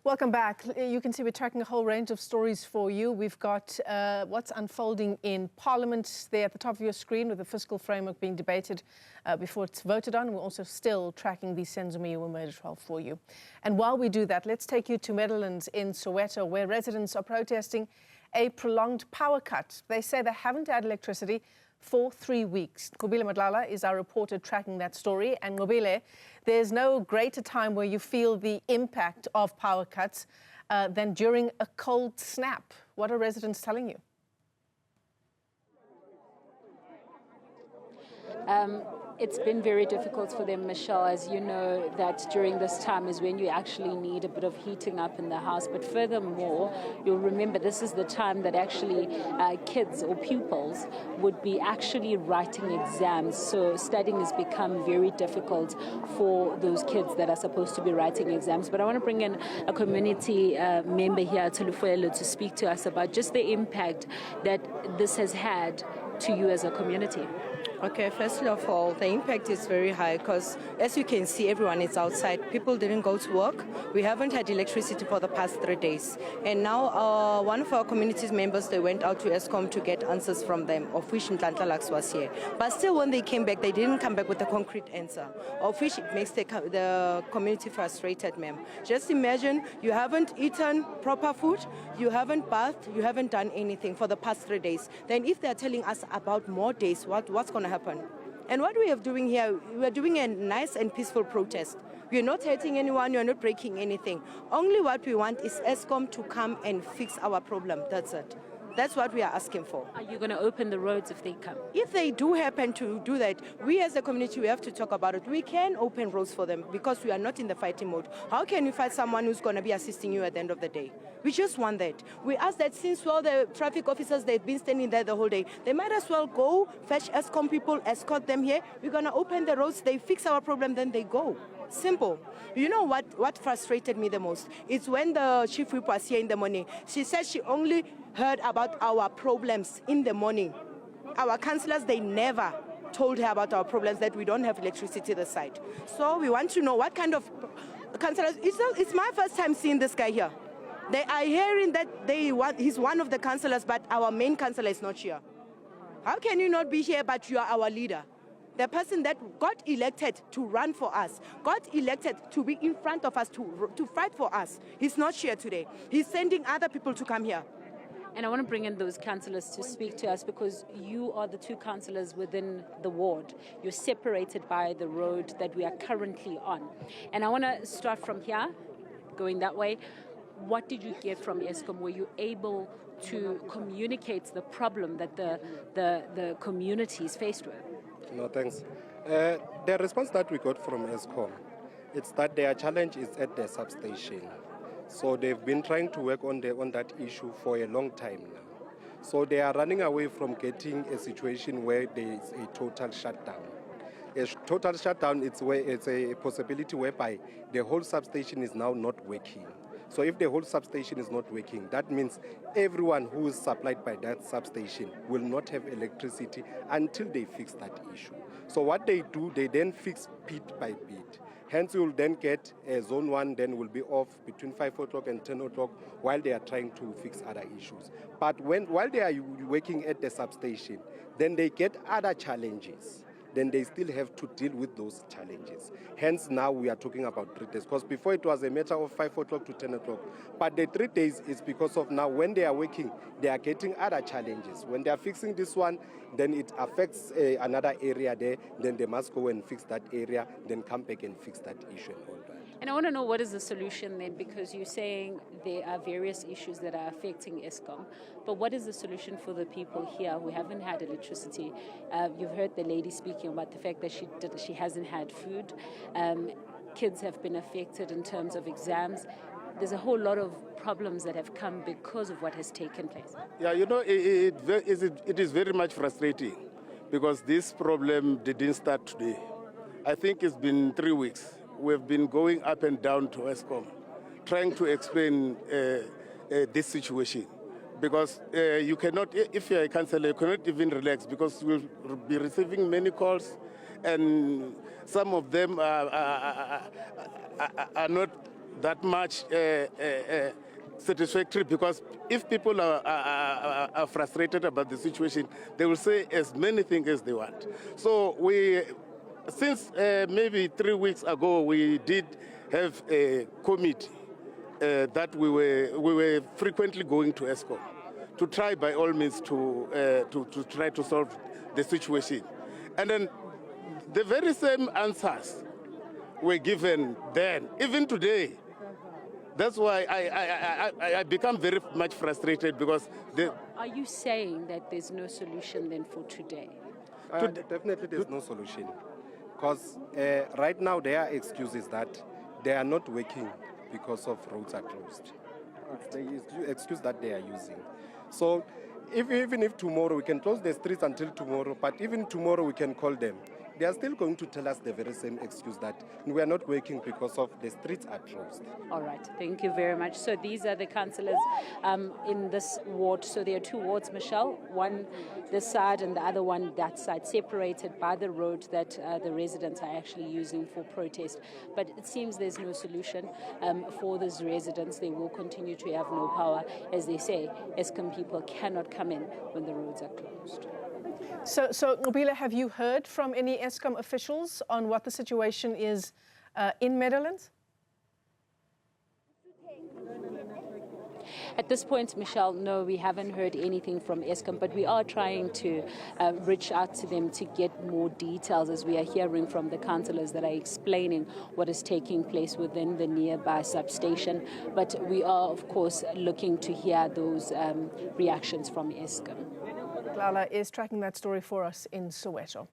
Welcome back. You can see we're tracking a whole range of stories for you. We've got what's unfolding in Parliament there at the top of your screen with the fiscal framework being debated before it's voted on. We're also still tracking the Senzomiwa murder trial for you. And while we do that, let's take you to Meadowlands in Soweto, where residents are protesting a prolonged power cut. They say they haven't had electricity for 3 weeks. Nqobile Madlala is our reporter tracking that story. And Nqobile, there's no greater time where you feel the impact of power cuts than during a cold snap. What are residents telling you? It's been very difficult for them, Michelle, as you know, that during this time is when you actually need a bit of heating up in the house. But furthermore, you'll remember this is the time that actually kids or pupils would be actually writing exams. So studying has become very difficult for those kids that are supposed to be writing exams. But I want to bring in a community member here, Tulufuelo, to speak to us about just the impact that this has had to you as a community. Okay, first of all, the impact is very high because, as you can see, everyone is outside. People didn't go to work. We haven't had electricity for the past 3 days. And now one of our community's members, they went out to Eskom to get answers from them, of which Ntlantla was here. But still, when they came back, they didn't come back with a concrete answer, of which it makes the community frustrated, ma'am. Just imagine you haven't eaten proper food, you haven't bathed, you haven't done anything for the past 3 days. Then if they're telling us about more days, what's going to happen? And what we are doing here, we are doing a nice and peaceful protest. We are not hurting anyone, we are not breaking anything. Only what we want is Eskom to come and fix our problem. That's it. That's what we are asking for. Are you going to open the roads if they come? If they do happen to do that, we as a community, we have to talk about it. We can open roads for them because we are not in the fighting mode. How can you fight someone who's going to be assisting you at the end of the day? We just want that. We ask that since all the traffic officers, they've been standing there the whole day, they might as well go fetch Eskom people, escort them here. We're going to open the roads, they fix our problem, then they go. Simple. You know what frustrated me the most? It's when the chief whip was here in the morning. She said she only heard about our problems in the morning. Our councillors, they never told her about our problems, that we don't have electricity at the site. So we want to know what kind of councillors. It's my first time seeing this guy here. They are hearing that he's one of the councillors, but our main councillor is not here. How can you not be here, but you are our leader? The person that got elected to run for us, got elected to be in front of us, to fight for us. He's not here today. He's sending other people to come here. And I want to bring in those councillors to speak to us because you are the two councillors within the ward. You're separated by the road that we are currently on. And I want to start from here, going that way. What did you get from Eskom? Were you able to communicate the problem that the community is faced with? No, thanks. The response that we got from Eskom, it's that their challenge is at the substation. So they've been trying to work on that issue for a long time now. So they are running away from getting a situation where there is a total shutdown. A total shutdown, it's a possibility whereby the whole substation is now not working. So if the whole substation is not working, that means everyone who is supplied by that substation will not have electricity until they fix that issue. So what they do, they then fix bit by bit. Hence, you'll then get zone 1, then will be off between 5 o'clock and 10 o'clock while they are trying to fix other issues. But while they are working at the substation, then they get other challenges. Then they still have to deal with those challenges. Hence, now we are talking about 3 days. Because before it was a matter of 5 o'clock to 10 o'clock. But the 3 days is because of now when they are working, they are getting other challenges. When they are fixing this one, then it affects another area there. Then they must go and fix that area, then come back and fix that issue and all that. And I want to know what is the solution then, because you're saying there are various issues that are affecting Eskom. But what is the solution for the people here who haven't had electricity? You've heard the lady speaking about the fact that she hasn't had food. Kids have been affected in terms of exams. There's a whole lot of problems that have come because of what has taken place. Yeah, you know, it is very much frustrating because this problem didn't start today. I think it's been 3 weeks. We've been going up and down to Eskom, trying to explain this situation. Because you cannot, if you're a councillor, you cannot even relax because you'll be receiving many calls and some of them are not that much satisfactory, because if people are frustrated about the situation, they will say as many things as they want. So since maybe 3 weeks ago, we did have a committee that we were frequently going to Eskom to try by all means to try to solve the situation. And then the very same answers were given then, even today. That's why I become very much frustrated, because Are you saying that there's no solution then for today? Definitely there's no solution. Because right now their excuse is that they are not working because of roads are closed. It's the excuse that they are using. So even if tomorrow we can close the streets until tomorrow, but even tomorrow we can call them, they are still going to tell us the very same excuse that we are not working because of the streets are closed. All right, thank you very much. So these are the councillors in this ward. So there are 2 wards, Michelle, one this side and the other one that side, separated by the road that the residents are actually using for protest. But it seems there's no solution for these residents. They will continue to have no power. As they say, Eskom people cannot come in when the roads are closed. So Nqobile, have you heard from any Eskom officials on what the situation is in Meadowlands? At this point, Michelle, no, we haven't heard anything from Eskom, but we are trying to reach out to them to get more details, as we are hearing from the councillors that are explaining what is taking place within the nearby substation. But we are, of course, looking to hear those reactions from Eskom. Madlala is tracking that story for us in Soweto.